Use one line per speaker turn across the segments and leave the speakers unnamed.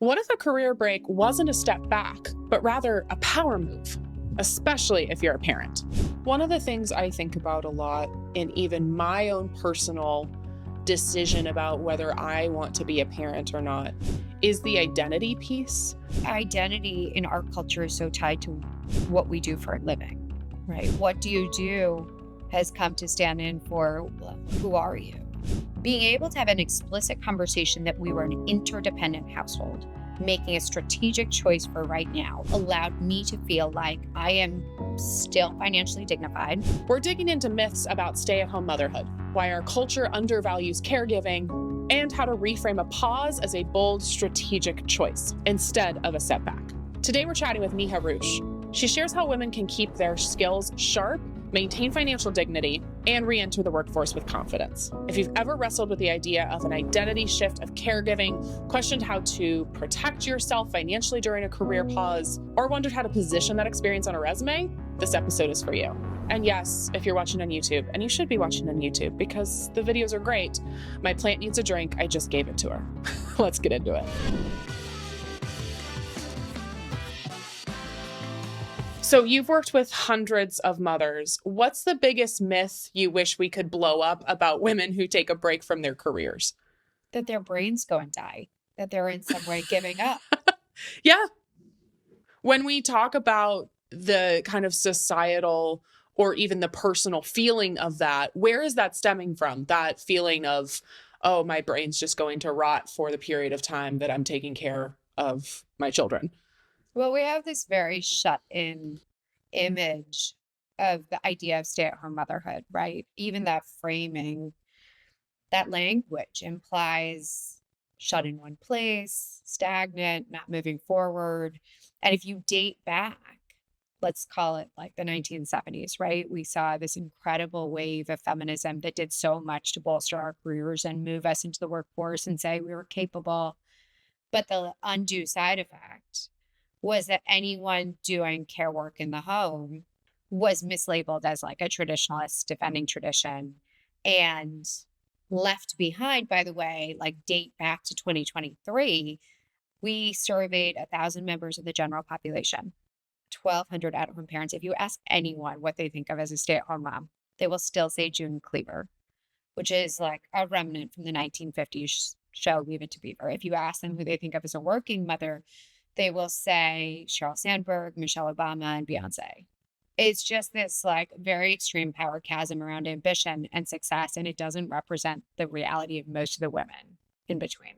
What if a career break wasn't a step back, but rather a power move, especially if you're a parent? One of the things I think about a lot in even my own personal decision about whether I want to be a parent or not is the identity piece.
Identity in our culture is so tied to what we do for a living, right? What do you do has come to stand in for who are you? Being able to have an explicit conversation that we were an interdependent household, making a strategic choice for right now, allowed me to feel like I am still financially dignified.
We're digging into myths about stay-at-home motherhood, why our culture undervalues caregiving, and how to reframe a pause as a bold, strategic choice instead of a setback. Today, we're chatting with Neha Ruch. She shares how women can keep their skills sharp, maintain financial dignity, and re-enter the workforce with confidence. If you've ever wrestled with the idea of an identity shift of caregiving, questioned how to protect yourself financially during a career pause, or wondered how to position that experience on a resume, this episode is for you. And yes, if you're watching on YouTube, and you should be watching on YouTube because the videos are great, my plant needs a drink, I just gave it to her. Let's get into it. So you've worked with hundreds of mothers. What's the biggest myth you wish we could blow up about women who take a break from their careers?
That their brains go and die, that they're in some way giving up.
Yeah. When we talk about the kind of societal or even the personal feeling of that, where is that stemming from? That feeling of, oh, my brain's just going to rot for the period of time that I'm taking care of my children.
Well, we have this very shut-in image of the idea of stay-at-home motherhood, right? Even that framing, that language implies shut in one place, stagnant, not moving forward. And if you date back, let's call it like the 1970s, right? We saw this incredible wave of feminism that did so much to bolster our careers and move us into the workforce and say we were capable. But the undue side effect was that anyone doing care work in the home was mislabeled as like a traditionalist defending tradition and left behind. By the way, like date back to 2023, we surveyed 1,000 members of the general population, 1,200 at-home parents. If you ask anyone what they think of as a stay-at-home mom, they will still say June Cleaver, which is like a remnant from the 1950s show Leave It to Beaver. If you ask them who they think of as a working mother, they will say Sheryl Sandberg, Michelle Obama, and Beyonce. It's just this like very extreme power chasm around ambition and success, and it doesn't represent the reality of most of the women in between.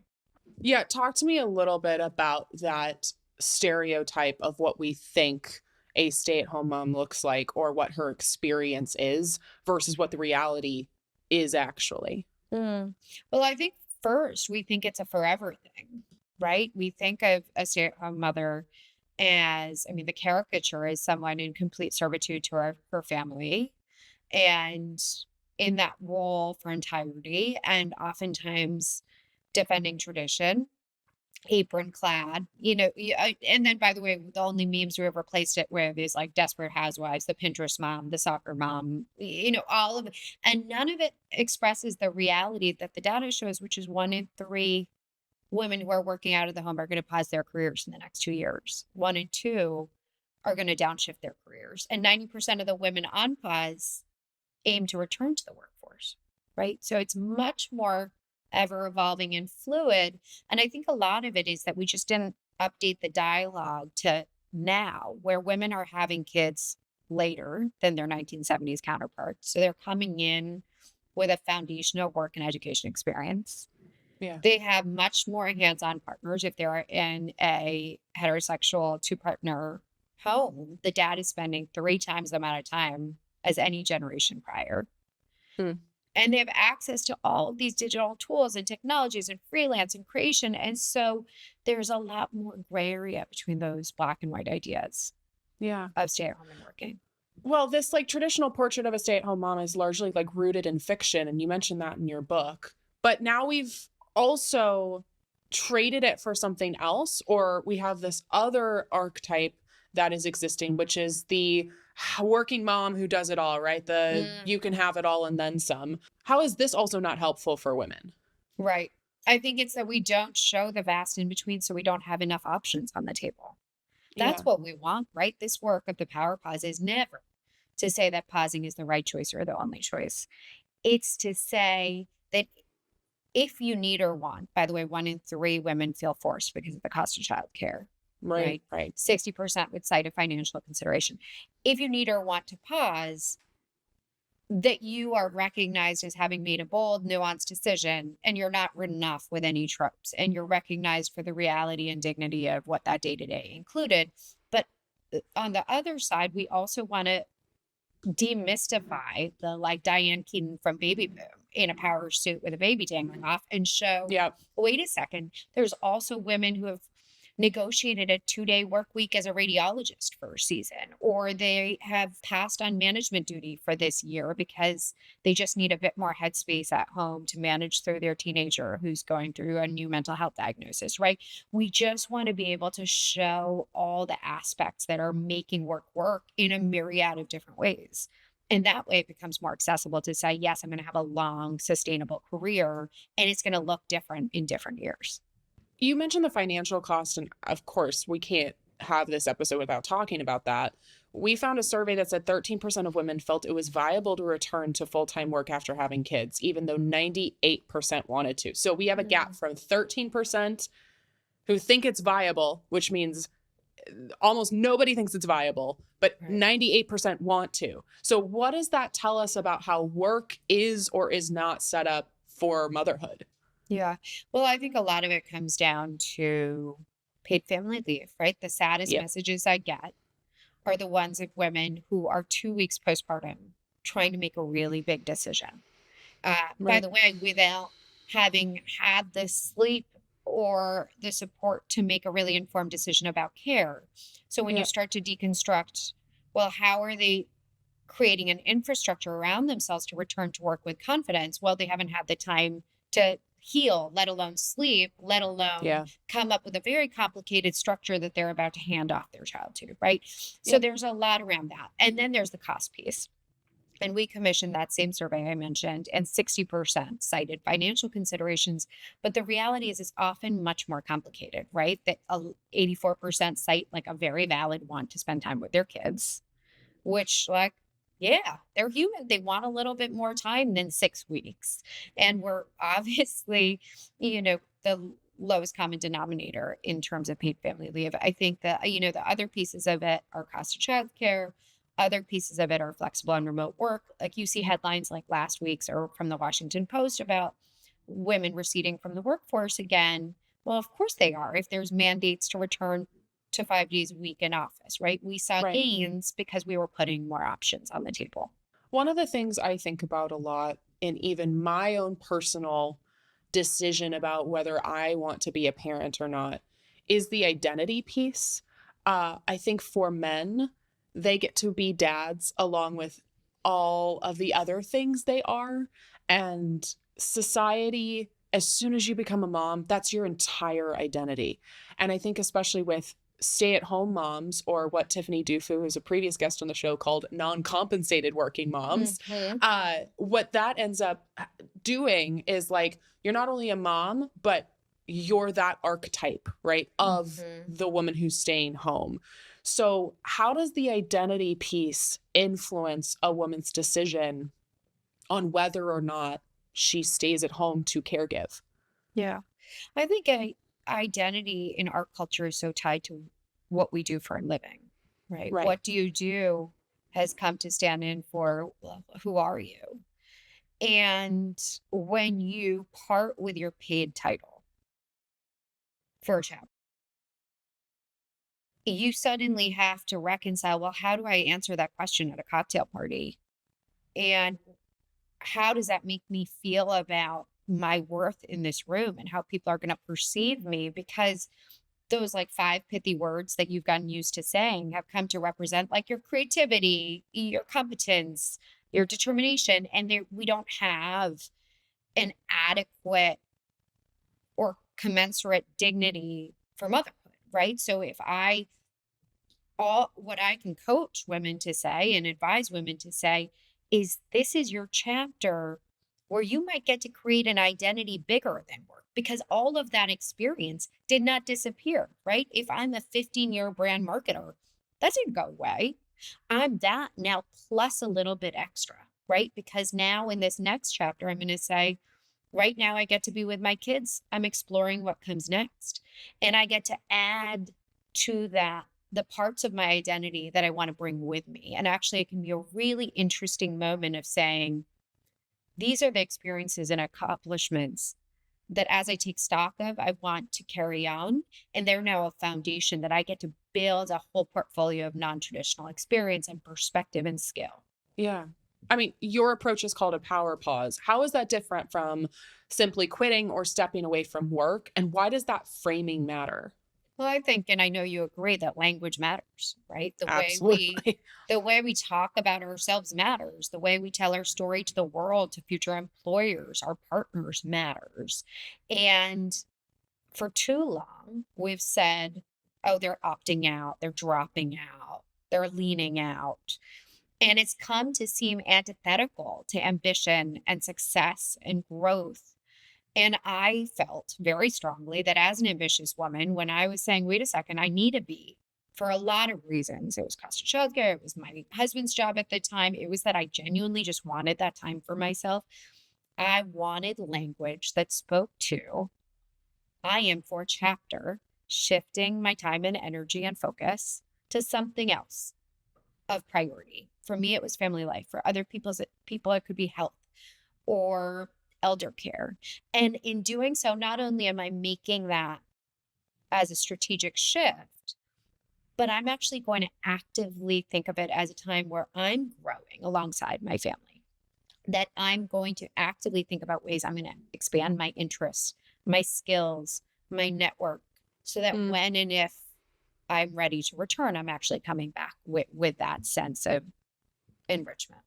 Yeah, talk to me a little bit about that stereotype of what we think a stay-at-home mom looks like or what her experience is versus what the reality is actually.
Well, I think first we think it's a forever thing. Right? We think of a stay-at-home mother as, I mean, the caricature is someone in complete servitude to her family and in that role for entirety and oftentimes defending tradition, apron clad, and then by the way, the only memes we have replaced it with is like Desperate Housewives, the Pinterest mom, the soccer mom, all of it. And none of it expresses the reality that the data shows, which is 1 in 3 women who are working out of the home are going to pause their careers in the next 2 years. 1 in 2 are going to downshift their careers. And 90% of the women on pause aim to return to the workforce, right? So it's much more ever evolving and fluid. And I think a lot of it is that we just didn't update the dialogue to now, where women are having kids later than their 1970s counterparts. So they're coming in with a foundational work and education experience.
Yeah.
They have much more hands-on partners. If they're in a heterosexual 2-partner home, the dad is spending 3 times the amount of time as any generation prior. And they have access to all of these digital tools and technologies and freelance and creation. And so there's a lot more gray area between those black and white ideas of stay-at-home and working.
Well, this like traditional portrait of a stay-at-home mom is largely like rooted in fiction. And you mentioned that in your book. But now we've also traded it for something else, or we have this other archetype that is existing, which is the working mom who does it all, right? You can have it all and then some. How is this also not helpful for women?
Right. I think it's that we don't show the vast in between, so we don't have enough options on the table. That's
Yeah.
what we want, right? This work of the power pause is never to say that pausing is the right choice or the only choice. It's to say that if you need or want, by the way, 1 in 3 women feel forced because of the cost of childcare,
Right.
right?
Right.
60% would cite a financial consideration. If you need or want to pause, that you are recognized as having made a bold, nuanced decision and you're not ridden off with any tropes and you're recognized for the reality and dignity of what that day to day included. But on the other side, we also want to demystify the like Diane Keaton from Baby Boom in a power suit with a baby dangling off and show,
Yeah.
wait a second, there's also women who have negotiated a 2-day work week as a radiologist for a season, or they have passed on management duty for this year because they just need a bit more headspace at home to manage through their teenager who's going through a new mental health diagnosis, right? We just want to be able to show all the aspects that are making work in a myriad of different ways. And that way it becomes more accessible to say, yes, I'm going to have a long, sustainable career and it's going to look different in different years.
You mentioned the financial cost, and of course, we can't have this episode without talking about that. We found a survey that said 13% of women felt it was viable to return to full time work after having kids, even though 98% wanted to. So we have a gap from 13% who think it's viable, which means almost nobody thinks it's viable, but
Right.
98% want to. So, what does that tell us about how work is or is not set up for motherhood?
Yeah. Well, I think a lot of it comes down to paid family leave, right? The saddest
Yep.
messages I get are the ones of women who are 2 weeks postpartum trying to make a really big decision. By
Right.
the way, without having had the sleep or the support to make a really informed decision about care. So when you
Yep.
start to deconstruct, well, how are they creating an infrastructure around themselves to return to work with confidence? Well, they haven't had the time to heal, let alone sleep, let alone
Yeah.
come up with a very complicated structure that they're about to hand off their child to, right? So
Yep.
there's a lot around that. And then there's the cost piece. And we commissioned that same survey I mentioned, and 60% cited financial considerations. But the reality is, it's often much more complicated, right? That 84% cite like a very valid want to spend time with their kids, which, like, yeah, they're human. They want a little bit more time than 6 weeks. And we're obviously, the lowest common denominator in terms of paid family leave. I think that, the other pieces of it are cost of childcare. Other pieces of it are flexible and remote work. Like you see headlines like last week's or from the Washington Post about women receding from the workforce again. Well, of course they are. If there's mandates to return to 5 days a week in office, right? We saw
Right.
gains because we were putting more options on the table.
One of the things I think about a lot in even my own personal decision about whether I want to be a parent or not is the identity piece. I think for men, they get to be dads along with all of the other things they are. And society, as soon as you become a mom, that's your entire identity. And I think, especially with stay at home moms, or what Tiffany Dufu, who's a previous guest on the show, called non compensated working moms,
Mhm.
what that ends up doing is like, you're not only a mom, but you're that archetype, right, of
Mhm.
the woman who's staying home. So, how does the identity piece influence a woman's decision on whether or not she stays at home to caregive?
Yeah. I think identity in our culture is so tied to what we do for a living, right?
Right.
What do you do has come to stand in for, well, who are you? And when you part with your paid title for a child, you suddenly have to reconcile, well, how do I answer that question at a cocktail party? And how does that make me feel about my worth in this room and how people are going to perceive me? Because those like 5 pithy words that you've gotten used to saying have come to represent like your creativity, your competence, your determination. And we don't have an adequate or commensurate dignity for motherhood, right? So if I all what I can coach women to say and advise women to say is this is your chapter where you might get to create an identity bigger than work. because all of that experience did not disappear, right? If I'm a 15-year brand marketer, that didn't go away. I'm that now plus a little bit extra, right? Because now in this next chapter, I'm going to say, right now I get to be with my kids. I'm exploring what comes next. And I get to add to that the parts of my identity that I want to bring with me. And actually, it can be a really interesting moment of saying, these are the experiences and accomplishments that as I take stock of, I want to carry on. And they're now a foundation that I get to build a whole portfolio of non-traditional experience and perspective and skill.
Yeah. I mean, your approach is called a power pause. How is that different from simply quitting or stepping away from work? And why does that framing matter?
Well, I think, and I know you agree, that language matters, right?
Absolutely.
The way we talk about ourselves matters. The way we tell our story to the world, to future employers, our partners matters. And for too long, we've said, oh, they're opting out, they're dropping out, they're leaning out. And it's come to seem antithetical to ambition and success and growth. And I felt very strongly that as an ambitious woman, when I was saying, wait a second, I need a B for a lot of reasons. It was cost of childcare, it was my husband's job at the time. It was that I genuinely just wanted that time for myself. I wanted language that spoke to, I am for a chapter, shifting my time and energy and focus to something else of priority. For me, it was family life. For other people, it could be health or elder care. And in doing so, not only am I making that as a strategic shift, but I'm actually going to actively think of it as a time where I'm growing alongside my family, that I'm going to actively think about ways I'm going to expand my interests, my skills, my network, so that when and if I'm ready to return, I'm actually coming back with that sense of enrichment.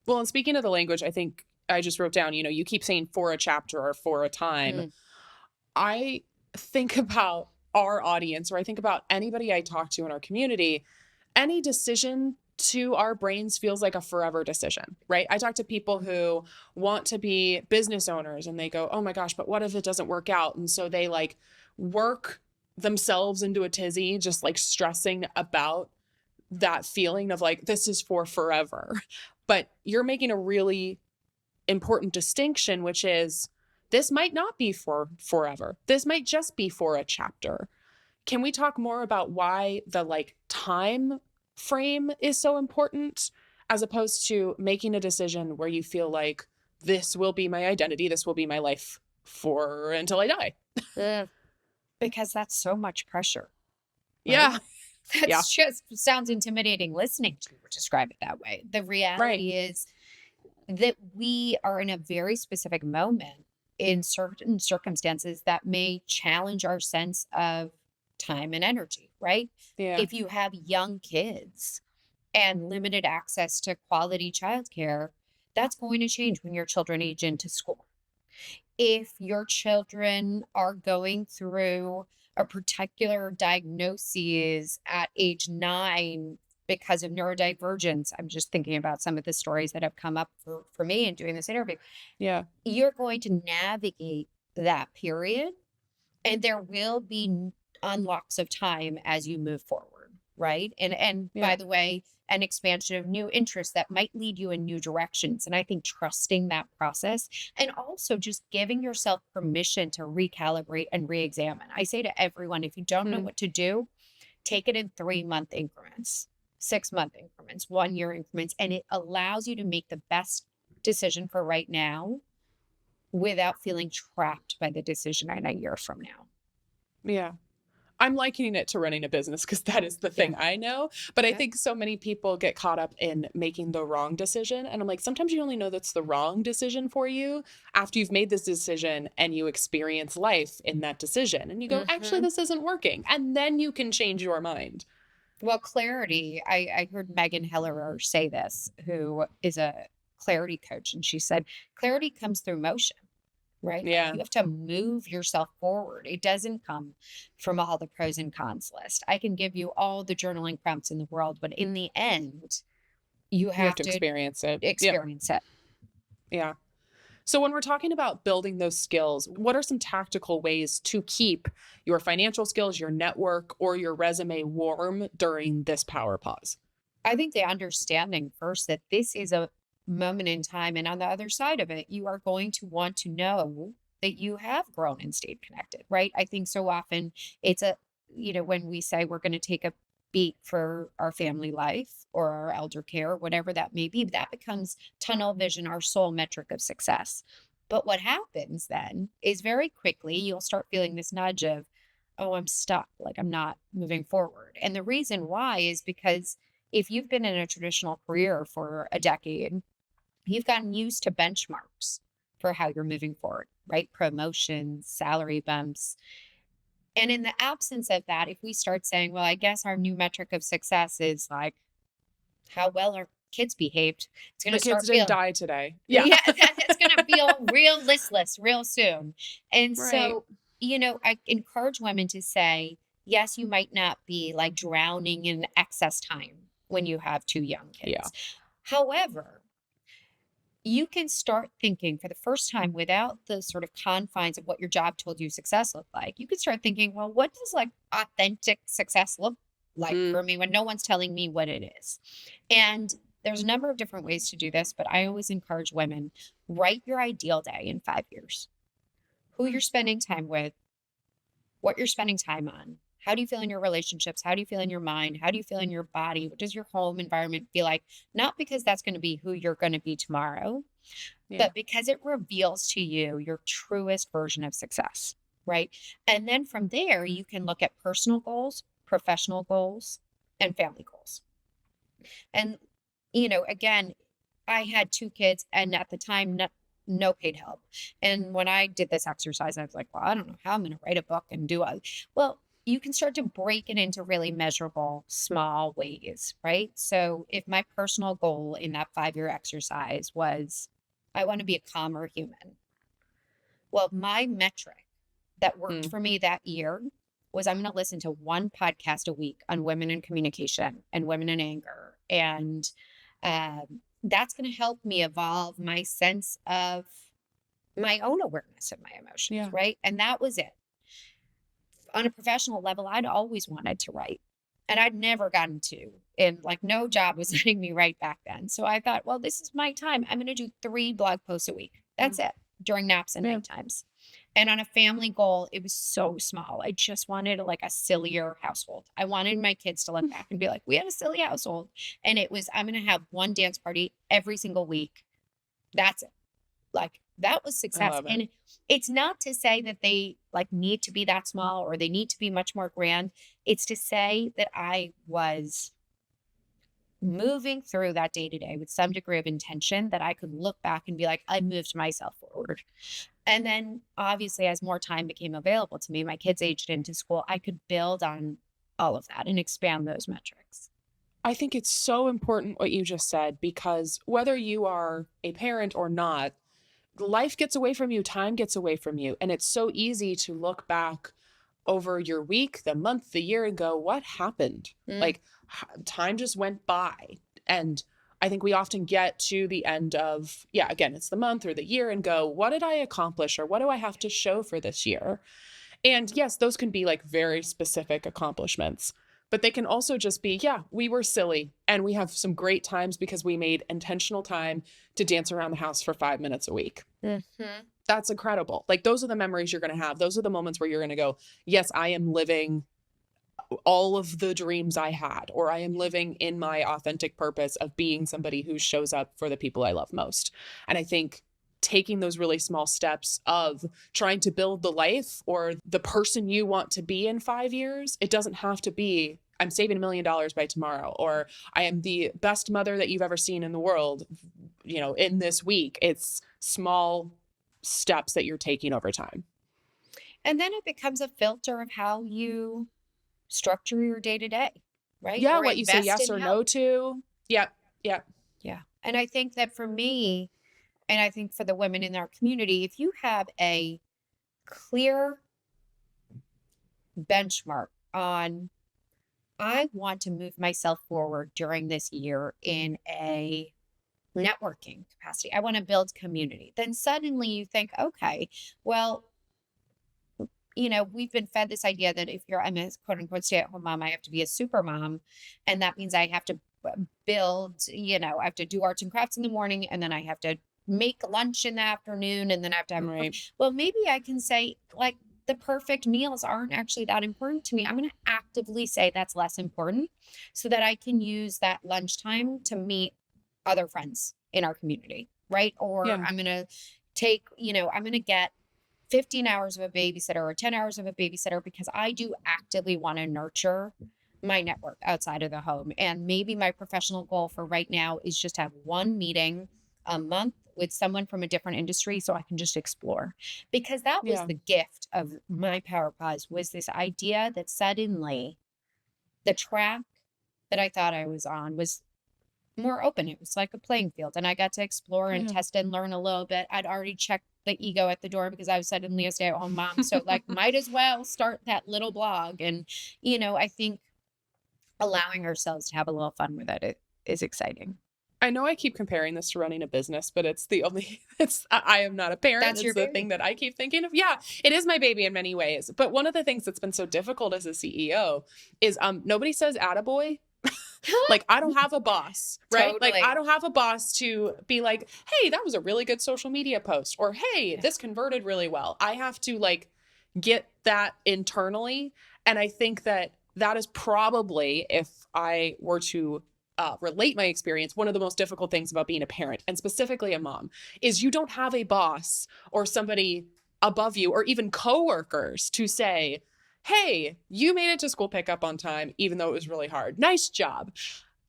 Well, and speaking of the language, I think I just wrote down, you keep saying for a chapter or for a time. I think about our audience, or I think about anybody I talk to in our community, any decision to our brains feels like a forever decision, right? I talk to people who want to be business owners and they go, oh my gosh, but what if it doesn't work out? And so they like work themselves into a tizzy, just like stressing about that feeling of like, this is for forever. But you're making a really important distinction, which is this might not be for forever. This might just be for a chapter. Can we talk more about why the like time frame is so important as opposed to making a decision where you feel like this will be my identity, this will be my life for until I die?
Because that's so much pressure. Right?
Yeah.
That's just sounds intimidating listening to you describe it that way. The reality is that we are in a very specific moment in certain circumstances that may challenge our sense of time and energy, right?
Yeah.
If you have young kids and limited access to quality childcare, that's going to change when your children age into school. If your children are going through a particular diagnosis at age 9 because of neurodivergence, I'm just thinking about some of the stories that have come up for me in doing this interview.
Yeah.
You're going to navigate that period, and there will be unlocks of time as you move forward, right? And by the way, an expansion of new interests that might lead you in new directions. And I think trusting that process and also just giving yourself permission to recalibrate and re-examine. I say to everyone, if you don't know what to do, take it in 3-month increments, 6-month increments, 1-year increments, and it allows you to make the best decision for right now without feeling trapped by the decision in a year from now.
Yeah. I'm likening it to running a business because that is the thing I know. But I think so many people get caught up in making the wrong decision. And I'm like, sometimes you only know that's the wrong decision for you after you've made this decision and you experience life in that decision. And you go, actually, this isn't working. And then you can change your mind.
Well, clarity, I heard Megan Hellerer say this, who is a clarity coach. And she said, clarity comes through motion. Right?
Yeah.
You have to move yourself forward. It doesn't come from all the pros and cons list. I can give you all the journaling prompts in the world, but in the end, you have to
experience it.
Experience it.
Yeah. So, when we're talking about building those skills, what are some tactical ways to keep your financial skills, your network, or your resume warm during this power pause?
I think the understanding first that this is a moment in time, and on the other side of it, you are going to want to know that you have grown and stayed connected, right? I think so often it's when we say we're going to take a beat for our family life or our elder care, whatever that may be, that becomes tunnel vision, our sole metric of success. But what happens then is very quickly you'll start feeling this nudge of, oh, I'm stuck, like I'm not moving forward. And the reason why is because if you've been in a traditional career for a decade, you've gotten used to benchmarks for how you're moving forward, right? Promotions, salary bumps. And in the absence of that, if we start saying, well, I guess our new metric of success is like how well our kids behaved, it's going
The
to
kids
start
didn't
feeling,
die today. Yeah.
yeah, it's going to feel real listless real soon. And
Right.
so, I encourage women to say, yes, you might not be like drowning in excess time when you have two young
Yeah.
kids. However, you can start thinking for the first time without the sort of confines of what your job told you success looked like. You can start thinking, well, what does like authentic success look like
Mm,
for me when no one's telling me what it is? And there's a number of different ways to do this, but I always encourage women, write your ideal day in 5 years. Who you're spending time with, what you're spending time on. How do you feel in your relationships? How do you feel in your mind? How do you feel in your body? What does your home environment feel like? Not because that's going to be who you're going to be tomorrow,
yeah.
but because it reveals to you your truest version of success, right? And then from there, you can look at personal goals, professional goals, and family goals. And, again, I had two kids, and at the time, no paid help. And when I did this exercise, I was like, well, I don't know how I'm going to write a book and do it. Well, you can start to break it into really measurable, small ways, right? So if my personal goal in that 5-year exercise was, I want to be a calmer human. Well, my metric that worked
Mm,
for me that year was I'm going to listen to one podcast a week on women in communication and women in anger. And that's going to help me evolve my sense of my own awareness of my emotions,
yeah.
right? And that was it. On a professional level, I'd always wanted to write. And I'd never gotten to, and like no job was letting me write back then. So I thought, well, this is my time. I'm going to do 3 blog posts a week. That's
Mm,
it during naps and
yeah.
night times. And on a family goal, it was so small. I just wanted like a sillier household. I wanted my kids to look back and be like, we had a silly household. And it was, I'm going to have one dance party every single week. That's it. Like that was
I
success.
love it.
And it's not to say that they like need to be that small or they need to be much more grand. It's to say that I was moving through that day to day with some degree of intention that I could look back and be like, I moved myself forward. And then obviously, as more time became available to me, my kids aged into school, I could build on all of that and expand those metrics.
I think it's so important what you just said because whether you are a parent or not, life gets away from you, time gets away from you. And it's so easy to look back over your week, the month, the year and go, what happened?
Mm.
Like time just went by. And I think we often get to the end of, yeah, again, it's the month or the year and go, what did I accomplish or what do I have to show for this year? And yes, those can be like very specific accomplishments, but they can also just be, yeah, we were silly and we have some great times because we made intentional time to dance around the house for 5 minutes a week.
Mm-hmm.
That's incredible. Like those are the memories you're going to have. Those are the moments where you're going to go, yes, I am living all of the dreams I had, or I am living in my authentic purpose of being somebody who shows up for the people I love most. And I think taking those really small steps of trying to build the life or the person you want to be in 5 years, it doesn't have to be, I'm saving $1 million by tomorrow, or I am the best mother that you've ever seen in the world, in this week. It's small steps that you're taking over time.
And then it becomes a filter of how you structure your day to day, right?
Yeah,
Or
what you say
invest
yes
in
or
health.
no to. Yep. Yep.
Yeah. And I think that for me, and I think for the women in our community, if you have a clear benchmark on, I want to move myself forward during this year in a networking capacity. I want to build community. Then suddenly you think, okay, well, we've been fed this idea that if I'm a quote unquote stay at home mom, I have to be a super mom. And that means I have to build, I have to do arts and crafts in the morning, and then I have to make lunch in the afternoon, and then I have to have,
Right.
well, maybe I can say, like, the perfect meals aren't actually that important to me. I'm going to actively say that's less important so that I can use that lunchtime to meet other friends in our community. Right. Or
Yeah.
I'm going to take, I'm going to get 15 hours of a babysitter or 10 hours of a babysitter because I do actively want to nurture my network outside of the home. And maybe my professional goal for right now is just to have one meeting a month with someone from a different industry so I can just explore. Because that was
Yeah.
the gift of my power pause, was this idea that suddenly the track that I thought I was on was more open. It was like a playing field, and I got to explore and
Yeah.
test and learn a little bit. I'd already checked the ego at the door because I was suddenly a stay-at-home mom. So like might as well start that little blog. And, I think allowing ourselves to have a little fun with it is exciting.
I know I keep comparing this to running a business, but I am not a parent.
That's your
It's the
baby.
thing that I keep thinking of. Yeah, it is my baby in many ways. But one of the things that's been so difficult as a CEO is nobody says attaboy. Like, I don't have a boss, right? Like,
Totally.
I don't have a boss to be like, hey, that was a really good social media post, or hey, this converted really well. I have to like get that internally. And I think that is probably, if I were to relate my experience, one of the most difficult things about being a parent, and specifically a mom, is you don't have a boss or somebody above you or even coworkers to say, hey, you made it to school pickup on time, even though it was really hard. Nice job.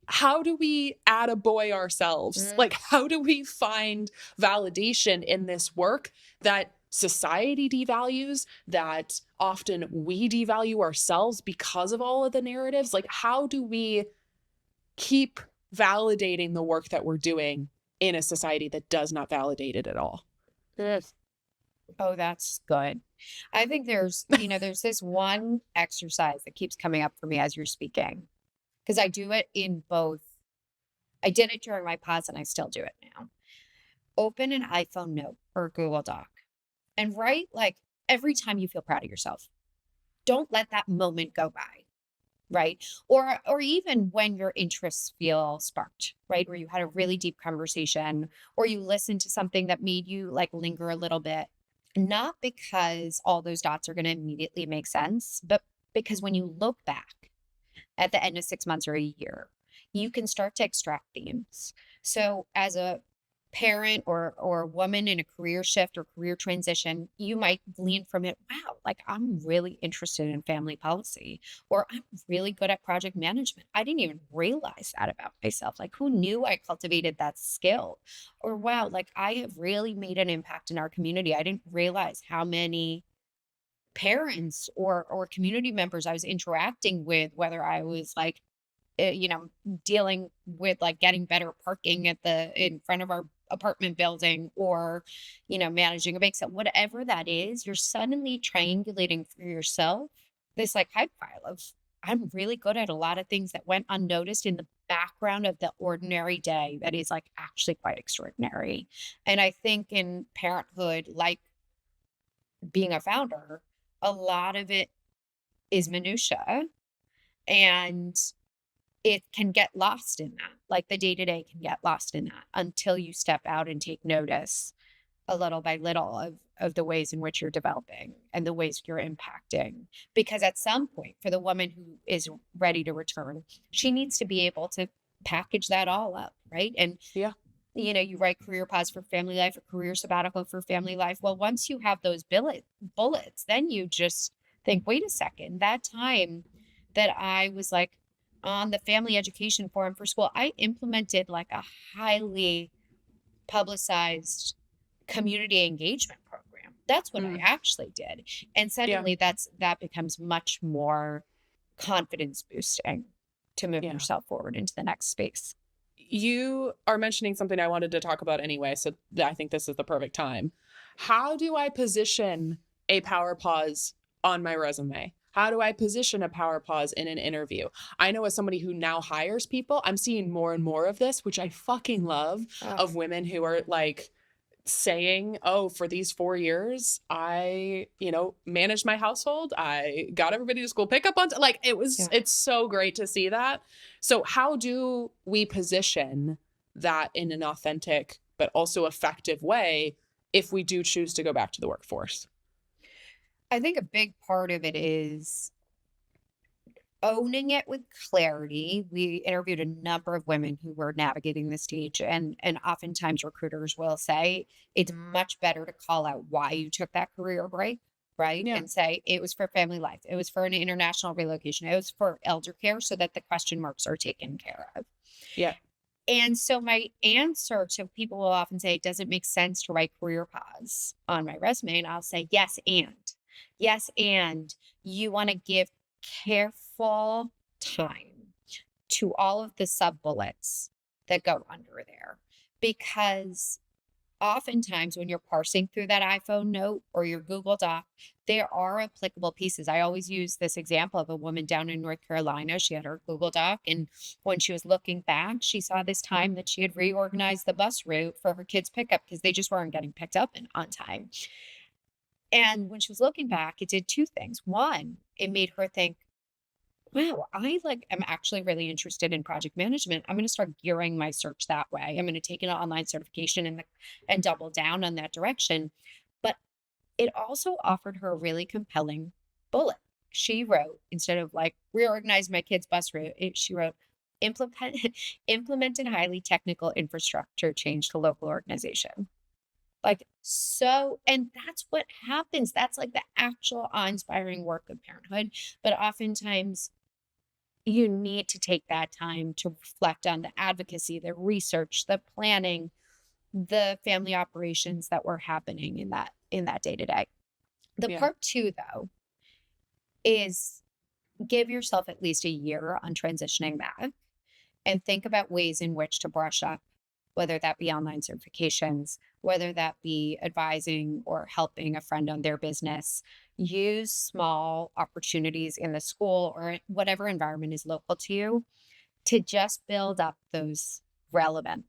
How do we attaboy ourselves? Like, how do we find validation in this work that society devalues, that often we devalue ourselves because of all of the narratives? Like, how do we keep validating the work that we're doing in a society that does not validate it at all?
Oh, that's good. I think there's this one exercise that keeps coming up for me as you're speaking, because I do it in both. I did it during my pause and I still do it now. Open an iPhone note or a Google Doc and write like every time you feel proud of yourself. Don't let that moment go by. Right. Or even when your interests feel sparked, right? Where you had a really deep conversation or you listened to something that made you like linger a little bit. Not because all those dots are going to immediately make sense, but because when you look back at the end of 6 months or a year, you can start to extract themes. So as a parent or woman in a career shift or career transition, you might glean from it, wow, like I'm really interested in family policy, or I'm really good at project management. I didn't even realize that about myself. Like, who knew I cultivated that skill? Or wow, like I have really made an impact in our community. I didn't realize how many parents or community members I was interacting with, whether I was like dealing with like getting better parking in front of our apartment building, or managing a bake sale, whatever that is. You're suddenly triangulating for yourself this like high file of, I'm really good at a lot of things that went unnoticed in the background of the ordinary day that is like actually quite extraordinary. And I think in parenthood, like being a founder, a lot of it is minutia, and it can get lost in that. Like the day to day can get lost in that until you step out and take notice a little by little of the ways in which you're developing and the ways you're impacting. Because at some point, for the woman who is ready to return, she needs to be able to package that all up, right? And
Yeah.
you write career pause for family life or career sabbatical for family life. Well, once you have those bullets, then you just think, wait a second, that time that I was like on the family education forum for school, I implemented like a highly publicized community engagement program. That's what I actually did. And suddenly that becomes much more confidence boosting to move yourself forward into the next space.
You are mentioning something I wanted to talk about anyway, so I think this is the perfect time. How do I position a power pause on my resume? How do I position a power pause in an interview? I know as somebody who now hires people, I'm seeing more and more of this, which I fucking love,
Oh,
of women who are like saying, oh, for these 4 years, I, managed my household. I got everybody to school pickup on, like,
yeah.
it's so great to see that. So how do we position that in an authentic, but also effective way if we do choose to go back to the workforce?
I think a big part of it is owning it with clarity. We interviewed a number of women who were navigating this stage, and oftentimes recruiters will say it's much better to call out why you took that career break, right?
Yeah.
And say it was for family life, it was for an international relocation, it was for elder care, so that the question marks are taken care of.
Yeah.
And so my answer to people will often say, does it make sense to write career pause on my resume? And I'll say, yes, and. Yes, and you want to give careful time to all of the sub bullets that go under there. Because oftentimes when you're parsing through that iPhone note or your Google Doc, there are applicable pieces. I always use this example of a woman down in North Carolina. She had her Google Doc, and when she was looking back, she saw this time that she had reorganized the bus route for her kids' pickup because they just weren't getting picked up on time. And when she was looking back, it did two things. One, it made her think, wow, am actually really interested in project management. I'm going to start gearing my search that way. I'm going to take an online certification and double down on that direction. But it also offered her a really compelling bullet. She wrote, instead of like reorganize my kids' bus route, she wrote implement implemented highly technical infrastructure change to local organization. Like, so, and that's what happens. That's like the actual awe-inspiring work of parenthood. But oftentimes you need to take that time to reflect on the advocacy, the research, the planning, the family operations that were happening in that day to day. The
Yeah.
part two, though, is give yourself at least a year on transitioning back and think about ways in which to brush up, whether that be online certifications, whether that be advising or helping a friend on their business. Use small opportunities in the school or whatever environment is local to you to just build up those relevant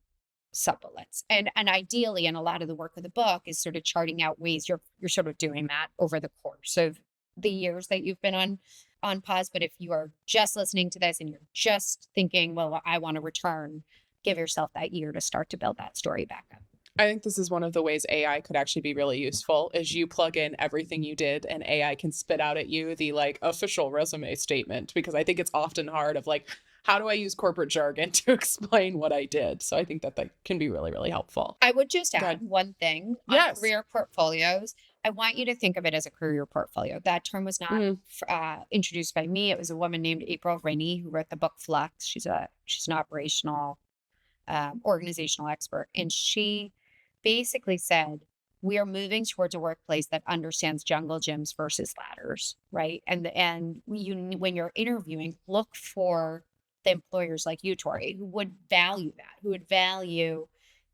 sub-bullets. And ideally, and a lot of the work of the book is sort of charting out ways you're sort of doing that over the course of the years that you've been on pause. But if you are just listening to this and you're just thinking, well, I want to return, give yourself that year to start to build that story back up.
I think this is one of the ways AI could actually be really useful is you plug in everything you did and AI can spit out at you the like official resume statement, because I think it's often hard of like, how do I use corporate jargon to explain what I did? So I think that can be really, really helpful.
I would just
Go
add
ahead.
one thing on
Yes.
career portfoliows. I want you to think of it as a career portfolio. That term was not introduced by me. It was a woman named April Rainey who wrote the book Flux. She's an operational organizational expert, and she basically said we are moving towards a workplace that understands jungle gyms versus ladders, right? And when you're interviewing, look for the employers like you, Tori, who would value that, who would value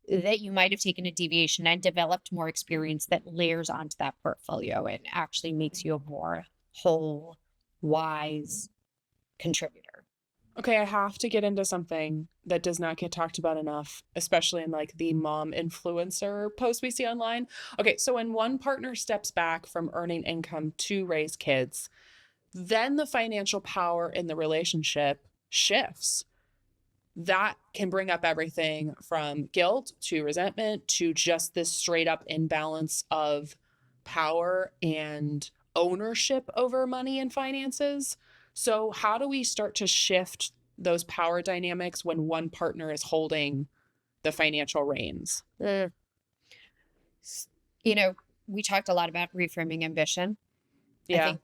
that you might have taken a deviation and developed more experience that layers onto that portfolio and actually makes you a more whole, wise contributor.
Okay, I have to get into something that does not get talked about enough, especially in like the mom influencer posts we see online. Okay, so when one partner steps back from earning income to raise kids, then the financial power in the relationship shifts. That can bring up everything from guilt to resentment to just this straight up imbalance of power and ownership over money and finances. So, how do we start to shift those power dynamics when one partner is holding the financial reins?
Mm. We talked a lot about reframing ambition. I
Yeah.
think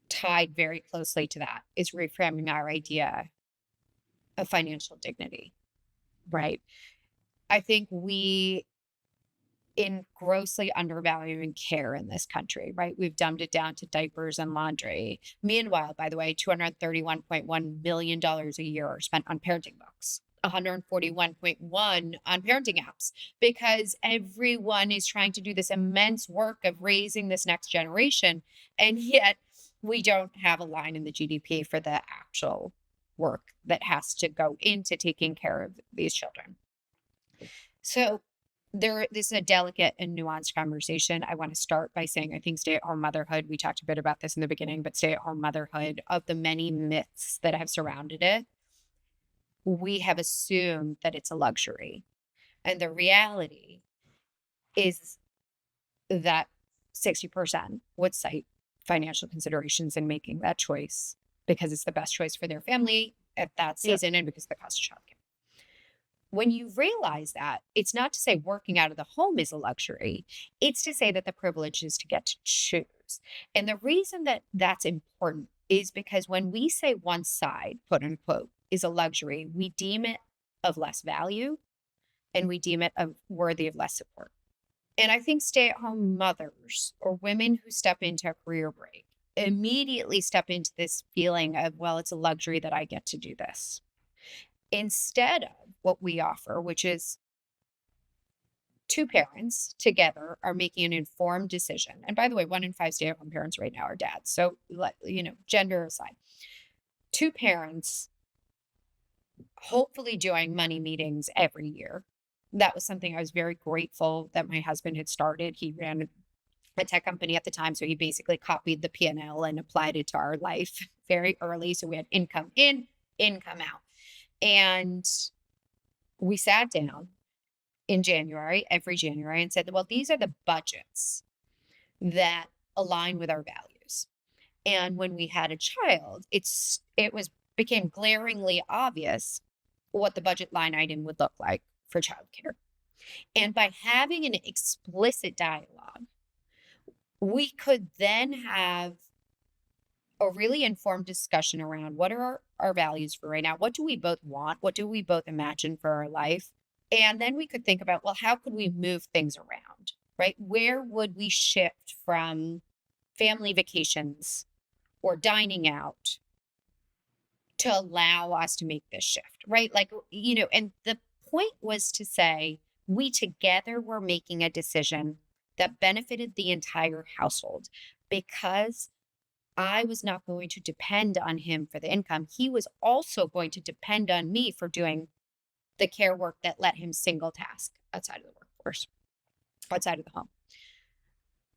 tied very closely to that is reframing our idea of financial dignity, right? I think we in grossly undervaluing care in this country, right? We've dumbed it down to diapers and laundry. Meanwhile, by the way, $231.1 million a year are spent on parenting books, 141.1 on parenting apps, because everyone is trying to do this immense work of raising this next generation. And yet we don't have a line in the GDP for the actual work that has to go into taking care of these children. So this is a delicate and nuanced conversation. I want to start by saying I think stay-at-home motherhood, we talked a bit about this in the beginning, but stay-at-home motherhood, of the many myths that have surrounded it, we have assumed that it's a luxury. And the reality is that 60% would cite financial considerations in making that choice because it's the best choice for their family at that season and because of the cost of childcare. When you realize that, it's not to say working out of the home is a luxury. It's to say that the privilege is to get to choose. And the reason that that's important is because when we say one side, quote unquote, is a luxury, we deem it of less value and we deem it of worthy of less support. And I think stay-at-home mothers or women who step into a career break immediately step into this feeling of, well, it's a luxury that I get to do this. Instead of what we offer, which is two parents together are making an informed decision. And by the way, 1 in 5 stay-at-home parents right now are dads. So, gender aside, two parents hopefully doing money meetings every year. That was something I was very grateful that my husband had started. He ran a tech company at the time, so he basically copied the P&L and applied it to our life very early. So we had income in, income out. And we sat down in January, every January, and said, well, these are the budgets that align with our values. And when we had a child, became glaringly obvious what the budget line item would look like for childcare. And by having an explicit dialogue, we could then have a really informed discussion around what are our values for right now? What do we both want? What do we both imagine for our life? And then we could think about, well, how could we move things around, right? Where would we shift from family vacations or dining out to allow us to make this shift, right? And the point was to say, we together were making a decision that benefited the entire household because I was not going to depend on him for the income. He was also going to depend on me for doing the care work that let him single task outside of the workforce, outside of the home.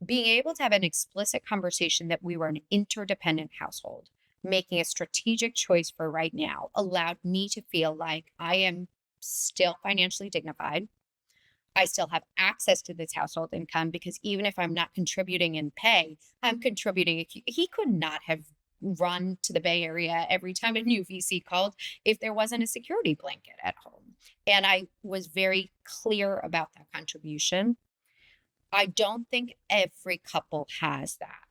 Being able to have an explicit conversation that we were an interdependent household, making a strategic choice for right now, allowed me to feel like I am still financially dignified. I still have access to this household income because even if I'm not contributing in pay, I'm contributing. He could not have run to the Bay Area every time a new VC called if there wasn't a security blanket at home. And I was very clear about that contribution. I don't think every couple has that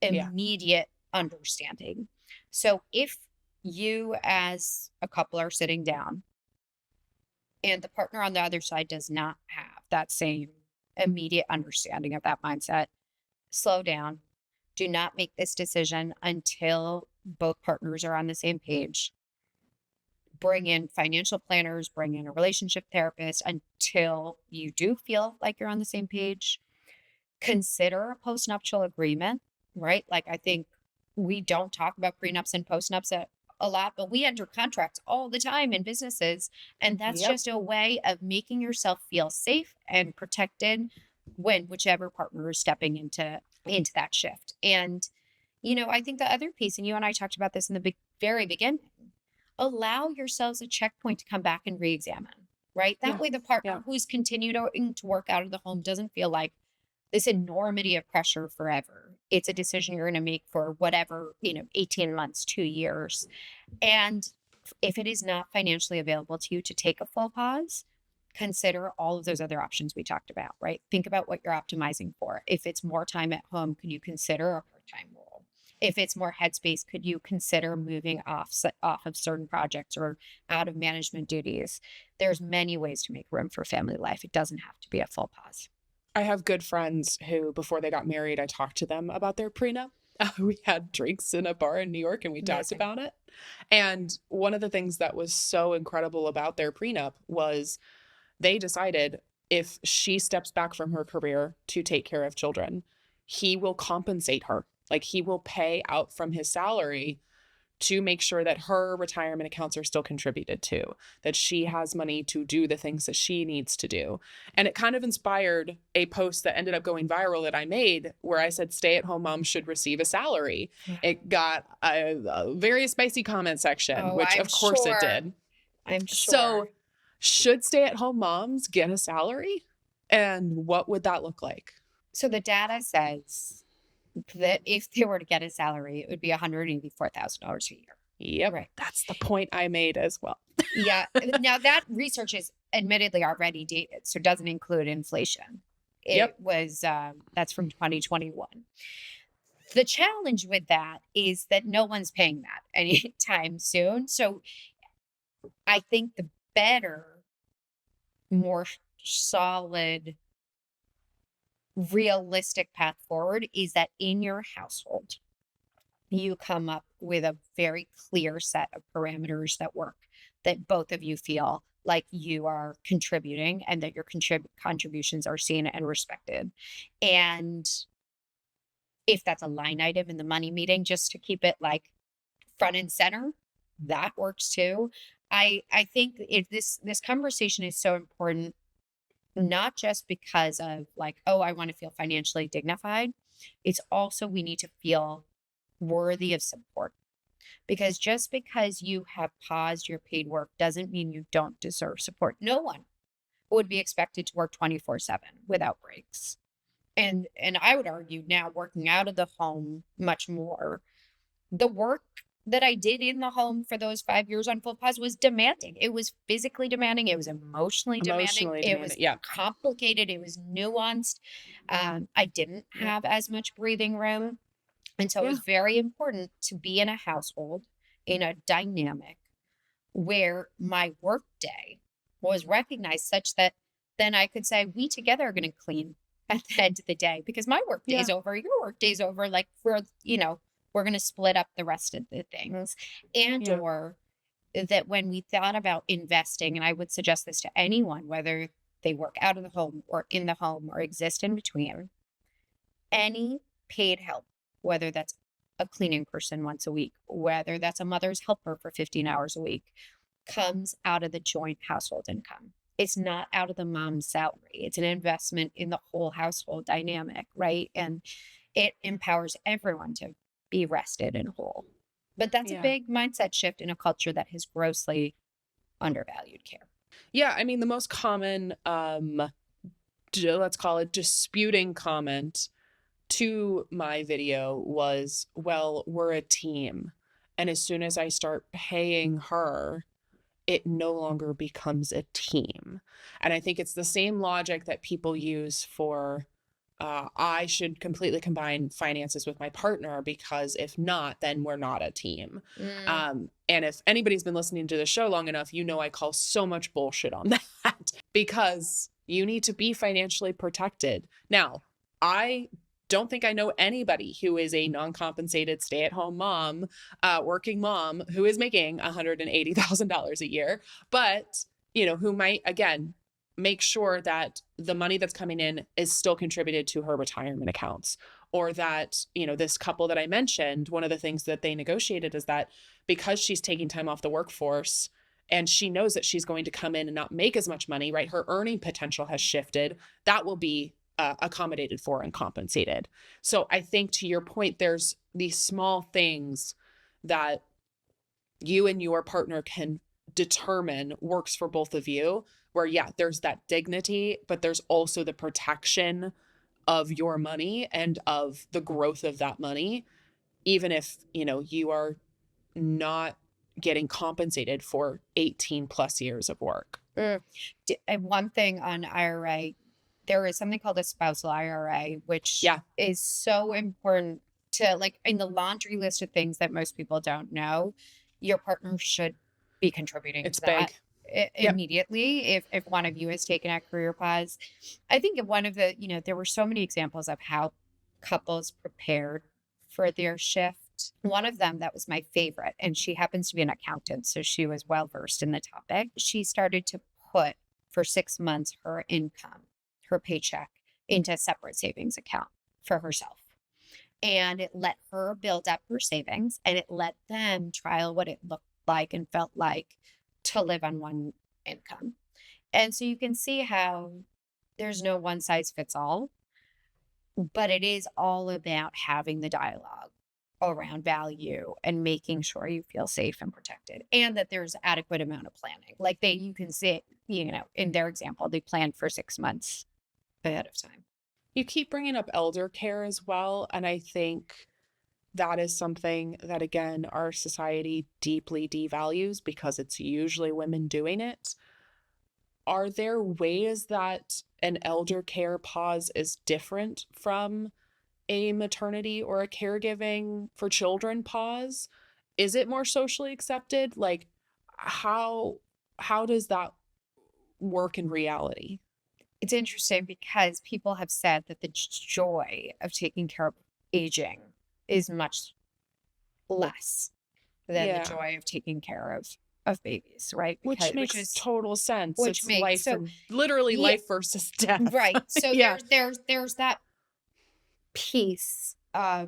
immediate understanding. So if you as a couple are sitting down and the partner on the other side does not have that same immediate understanding of that mindset, slow down. Do not make this decision until both partners are on the same page. Bring in financial planners, bring in a relationship therapist until you do feel like you're on the same page. Consider a postnuptial agreement, right? Like I think we don't talk about prenups and postnups a lot, but we enter contracts all the time in businesses. And that's just a way of making yourself feel safe and protected when whichever partner is stepping into that shift. And, I think the other piece, and you and I talked about this in the very beginning, allow yourselves a checkpoint to come back and re-examine, right? That way the partner who's continuing to work out of the home doesn't feel like this enormity of pressure forever. It's a decision you're going to make for whatever, 18 months, 2 years. And if it is not financially available to you to take a full pause, consider all of those other options we talked about, right? Think about what you're optimizing for. If it's more time at home, could you consider a part-time role? If it's more headspace, could you consider moving off of certain projects or out of management duties? There's many ways to make room for family life. It doesn't have to be a full pause.
I have good friends who, before they got married, I talked to them about their prenup. We had drinks in a bar in New York and we talked about it. And one of the things that was so incredible about their prenup was they decided if she steps back from her career to take care of children, he will compensate her Like he will pay out from his salary to make sure that her retirement accounts are still contributed to, that she has money to do the things that she needs to do. And it kind of inspired a post that ended up going viral that I made where I said stay-at-home moms should receive a salary. It got a very spicy comment section, which
I'm
of course
sure.
it did.
I'm sure.
So should stay-at-home moms get a salary? And what would that look like?
So the data says that if they were to get a salary, it would be $184,000 a year.
Yep.
Right.
That's the point I made as well.
Yeah. Now that research is admittedly already dated, so it doesn't include inflation. It was, that's from 2021. The challenge with that is that no one's paying that anytime soon. So I think the better, more solid, realistic path forward is that in your household, you come up with a very clear set of parameters that work, that both of you feel like you are contributing and that your contributions are seen and respected. And if that's a line item in the money meeting, just to keep it like front and center, that works too. I think if this conversation is so important, not just because of like, oh, I want to feel financially dignified. It's also we need to feel worthy of support. Because just because you have paused your paid work doesn't mean you don't deserve support. No one would be expected to work 24/7 without breaks. And I would argue now working out of the home much more. The work that I did in the home for those 5 years on full pause was demanding. It was physically demanding. It was emotionally demanding. It was complicated. It was nuanced. I didn't have as much breathing room. And so it was very important to be in a household, in a dynamic where my work day was recognized such that then I could say, we together are going to clean at the end of the day because my work day is over, your work day is over. Like we're going to split up the rest of the things. And or that when we thought about investing, and I would suggest this to anyone, whether they work out of the home or in the home or exist in between, any paid help, whether that's a cleaning person once a week, whether that's a mother's helper for 15 hours a week, comes out of the joint household income. It's not out of the mom's salary. It's an investment in the whole household dynamic, right? And it empowers everyone to be rested and whole. But that's a big mindset shift in a culture that has grossly undervalued care.
Yeah, I mean, the most common, let's call it disputing comment to my video was, well, we're a team. And as soon as I start paying her, it no longer becomes a team. And I think it's the same logic that people use for, I should completely combine finances with my partner because if not, then we're not a team. And if anybody's been listening to the show long enough, you know I call so much bullshit on that because you need to be financially protected. Now, I don't think I know anybody who is a non-compensated stay-at-home mom, working mom who is making $180,000 a year, but who might again make sure that the money that's coming in is still contributed to her retirement accounts, or that this couple that I mentioned, one of the things that they negotiated is that because she's taking time off the workforce and she knows that she's going to come in and not make as much money, right? Her earning potential has shifted. That will be accommodated for and compensated. So I think to your point, there's these small things that you and your partner can determine works for both of you, where there's that dignity, but there's also the protection of your money and of the growth of that money, even if you are not getting compensated for 18 plus years of work.
And one thing on IRA, there is something called a spousal IRA, which is so important to, like, in the laundry list of things that most people don't know, your partner should be contributing to that immediately if one of you has taken a career pause. I think one of the, there were so many examples of how couples prepared for their shift. One of them that was my favorite, and she happens to be an accountant, so she was well versed in the topic. She started to put for 6 months her income, her paycheck, into a separate savings account for herself. And it let her build up her savings, and it let them trial what it looked like and felt like to live on one income. And so you can see how there's no one size fits all, but it is all about having the dialogue around value and making sure you feel safe and protected, and that there's adequate amount of planning. Like you can see, in their example, they planned for 6 months ahead of time.
You keep bringing up elder care as well. And I think that is something that, again, our society deeply devalues because it's usually women doing it. Are there ways that an elder care pause is different from a maternity or a caregiving for children pause? Is it more socially accepted? Like, how does that work in reality?
It's interesting because people have said that the joy of taking care of aging is much less than the joy of taking care of babies, right?
Which makes total sense.
Which
It's
makes
life and literally life versus death.
Right. So there's that piece of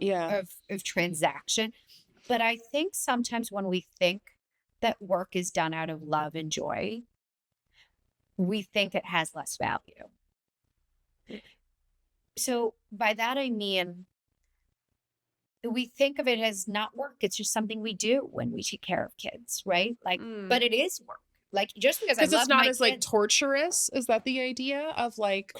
transaction. But I think sometimes when we think that work is done out of love and joy, we think it has less value. So by that, I mean, we think of it as not work. It's just something we do when we take care of kids, right? Like, but it is work. Like, just because I love
it's not
my
as like torturous. Is that the idea of like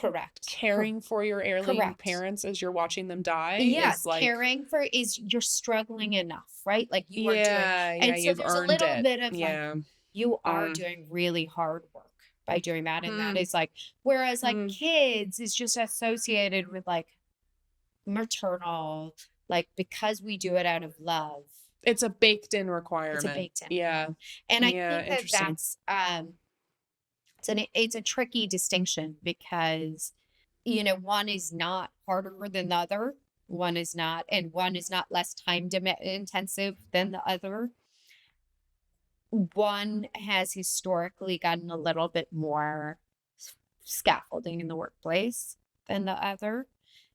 caring for your ailing parents as you're watching them die?
Yes,
like,
caring for you're struggling enough, right? Like you are doing, and so
you've
there's
earned
a little
it.
bit of like, you are doing really hard work by doing that, and that is like, whereas like kids is just associated with like maternal, like because we do it out of love.
It's a baked in requirement.
It's a baked in.
Yeah.
And I think that's it's a tricky distinction because, one is not harder than the other. One is not, and one is not less time intensive than the other. One has historically gotten a little bit more scaffolding in the workplace than the other.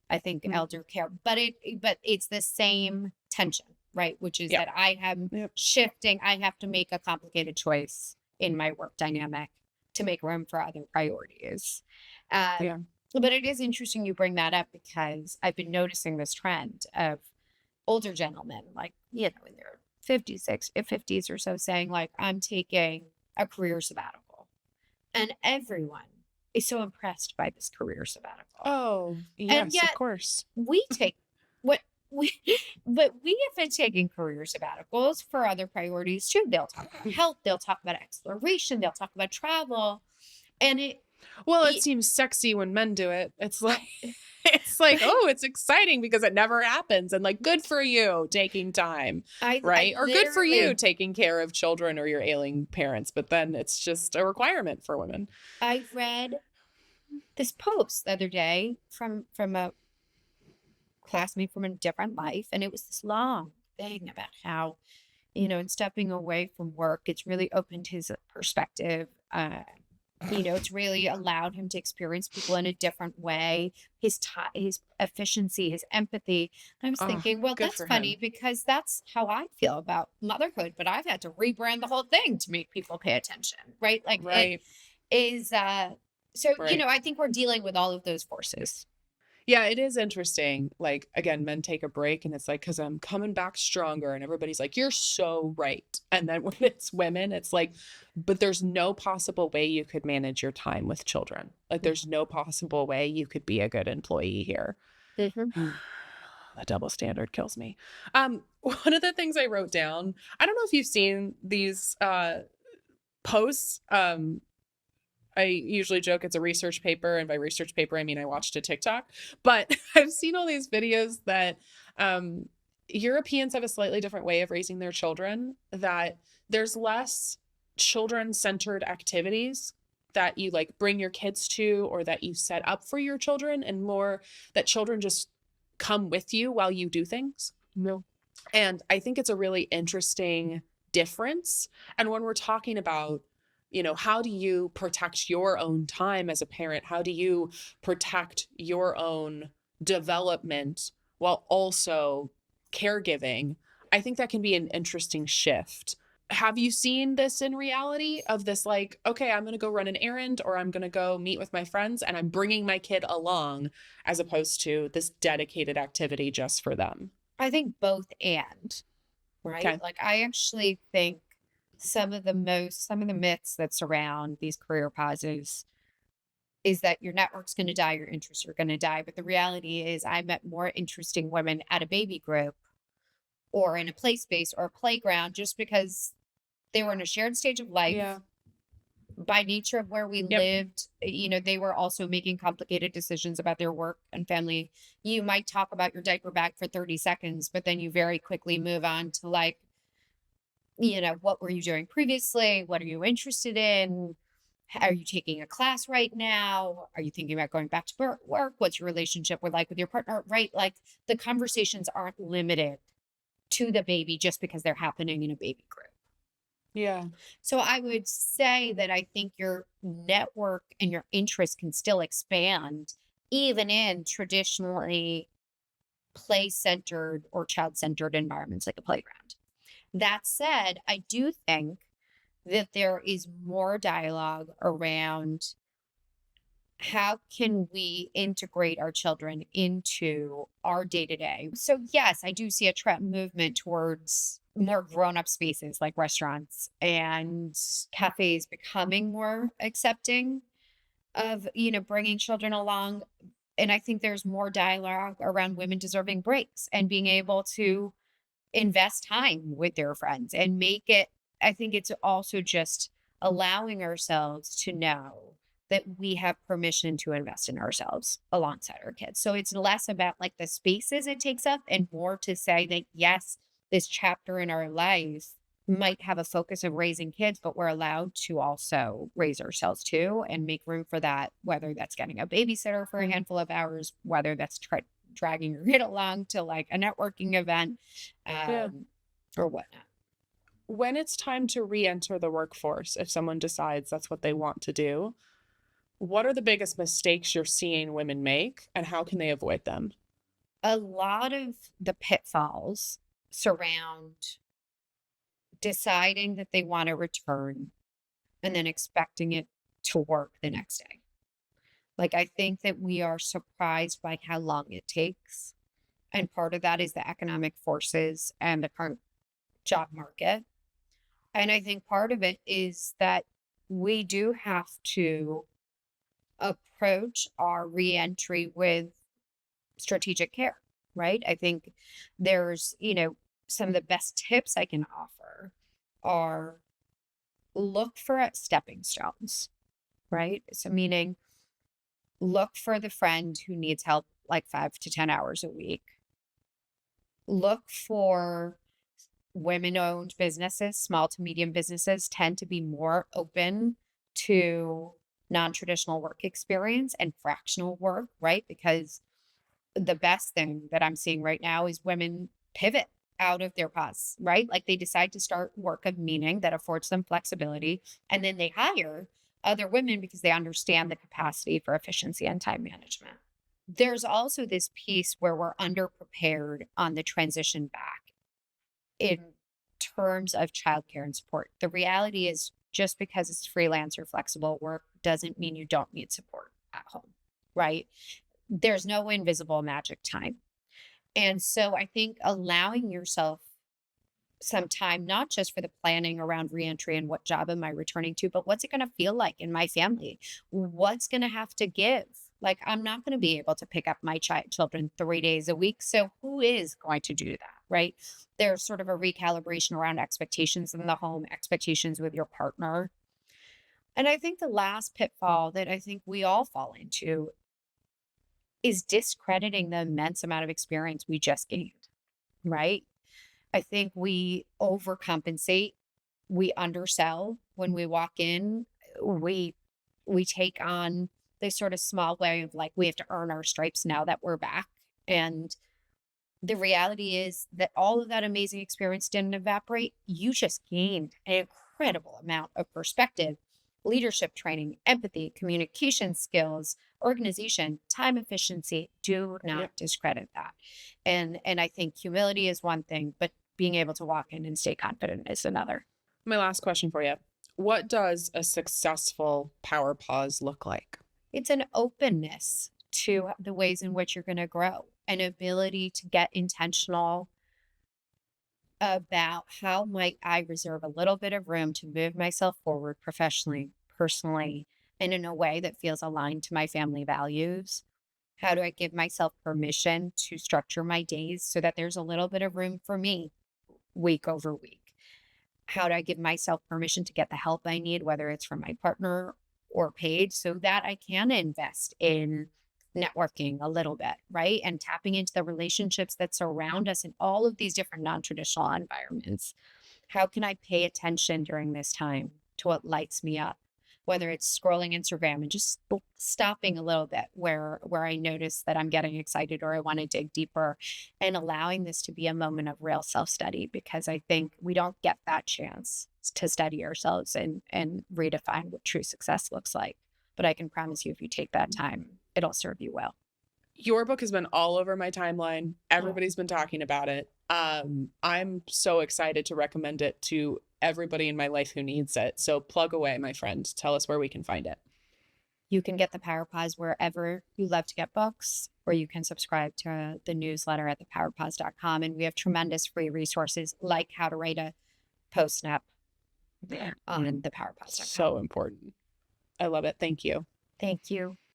I think elder care, but it's the same tension, right? Which is that I am shifting. I have to make a complicated choice in my work dynamic to make room for other priorities. But it is interesting you bring that up because I've been noticing this trend of older gentlemen, like, in their 50s or so, saying like, I'm taking a career sabbatical. And everyone is so impressed by this career sabbatical.
Oh, yes, and yet, of course.
We take but we have been taking career sabbaticals for other priorities too. They'll talk about health, they'll talk about exploration, they'll talk about travel. And it
seems sexy when men do it. It's like oh, it's exciting because it never happens. And like, good for you taking time, right? Or good for you taking care of children or your ailing parents. But then it's just a requirement for women.
I read this post the other day from a classmate from a different life. And it was this long thing about how, in stepping away from work, it's really opened his perspective. It's really allowed him to experience people in a different way, his efficiency, his empathy. And I was thinking, well, that's funny because that's how I feel about motherhood, but I've had to rebrand the whole thing to make people pay attention, right? Like it is, I think we're dealing with all of those forces.
Yeah, it is interesting. Like, again, men take a break and it's like, because I'm coming back stronger. And everybody's like, you're so right. And then when it's women, it's like, but there's no possible way you could manage your time with children. Like, there's no possible way you could be a good employee here. The double standard kills me. One of the things I wrote down, I don't know if you've seen these posts. I usually joke it's a research paper, and by research paper, I mean I watched a TikTok. But I've seen all these videos that Europeans have a slightly different way of raising their children, that there's less children-centered activities that you like bring your kids to or that you set up for your children, and more that children just come with you while you do things. No. And I think it's a really interesting difference. And when we're talking about how do you protect your own time as a parent? How do you protect your own development while also caregiving, I think that can be an interesting shift. Have you seen this in reality of this, like, okay, I'm going to go run an errand or I'm going to go meet with my friends and I'm bringing my kid along as opposed to this dedicated activity just for them?
I think both and, right?
Okay.
Like I actually think some of the myths that surround these career pauses is that your network's going to die, your interests are going to die. But the reality is, I met more interesting women at a baby group or in a play space or a playground just because they were in a shared stage of life.
Yeah.
By nature of where we
Yep.
lived, they were also making complicated decisions about their work and family. You might talk about your diaper bag for 30 seconds, but then you very quickly move on to like, what were you doing previously? What are you interested in? Are you taking a class right now? Are you thinking about going back to work? What's your relationship with your partner? Right? Like the conversations aren't limited to the baby just because they're happening in a baby group.
Yeah.
So I would say that I think your network and your interest can still expand even in traditionally play centered or child centered environments like a playground. That said, I do think that there is more dialogue around how can we integrate our children into our day to day. So yes, I do see a trend movement towards more grown up spaces like restaurants and cafes becoming more accepting of, bringing children along. And I think there's more dialogue around women deserving breaks and being able to invest time with their friends and make it. I think it's also just allowing ourselves to know that we have permission to invest in ourselves alongside our kids. So it's less about like the spaces it takes up and more to say that, yes, this chapter in our life might have a focus of raising kids, but we're allowed to also raise ourselves too and make room for that, whether that's getting a babysitter for a handful of hours, whether that's dragging your kid along to like a networking event,
Yeah.
or whatnot.
When it's time to re-enter the workforce, if someone decides that's what they want to do, what are the biggest mistakes you're seeing women make and how can they avoid them?
A lot of the pitfalls surround deciding that they want to return and then expecting it to work the next day. Like, I think that we are surprised by how long it takes. And part of that is the economic forces and the current job market. And I think part of it is that we do have to approach our reentry with strategic care, right? I think there's, some of the best tips I can offer are look for stepping stones, right? So, meaning look for the friend who needs help like 5 to 10 hours a week. Look for women owned businesses, small to medium businesses tend to be more open to non traditional work experience and fractional work, right? Because the best thing that I'm seeing right now is women pivot out of their pause, right? Like they decide to start work of meaning that affords them flexibility. And then they hire other women because they understand the capacity for efficiency and time management. There's also this piece where we're underprepared on the transition back in terms of childcare and support. The reality is just because it's freelance or flexible work doesn't mean you don't need support at home, right? There's no invisible magic time. And so I think allowing yourself some time, not just for the planning around reentry and what job am I returning to, but what's it going to feel like in my family? What's going to have to give? Like, I'm not going to be able to pick up my children 3 days a week. So who is going to do that? Right. There's sort of a recalibration around expectations in the home, expectations with your partner. And I think the last pitfall that I think we all fall into is discrediting the immense amount of experience we just gained, right? I think we overcompensate, we undersell when we walk in, we take on this sort of small way of like we have to earn our stripes now that we're back. And the reality is that all of that amazing experience didn't evaporate. You just gained an incredible amount of perspective leadership training, empathy, communication skills, organization, time efficiency. Do not
Yep.
discredit that. And I think humility is one thing, but being able to walk in and stay confident is another.
My last question for you. What does a successful power pause look like?
It's an openness to the ways in which you're going to grow, an ability to get intentional about how might I reserve a little bit of room to move myself forward professionally, personally, and in a way that feels aligned to my family values. How do I give myself permission to structure my days so that there's a little bit of room for me week over week? How do I give myself permission to get the help I need, whether it's from my partner or paid, so that I can invest in networking a little bit, right? And tapping into the relationships that surround us in all of these different non traditional environments. How can I pay attention during this time to what lights me up? Whether it's scrolling Instagram and just stopping a little bit where I notice that I'm getting excited or I want to dig deeper, and allowing this to be a moment of real self-study, because I think we don't get that chance to study ourselves and redefine what true success looks like. But I can promise you, if you take that time, it'll serve you well.
Your book has been all over my timeline. Everybody's been talking about it. I'm so excited to recommend it to everybody in my life who needs it. So plug away, my friend. Tell us where we can find it.
You can get the Power Pause wherever you love to get books, or you can subscribe to the newsletter at thepowerpause.com. And we have tremendous free resources like how to write a post-nap on thepowerpause.com.
So important. I love it. Thank you.
Thank you.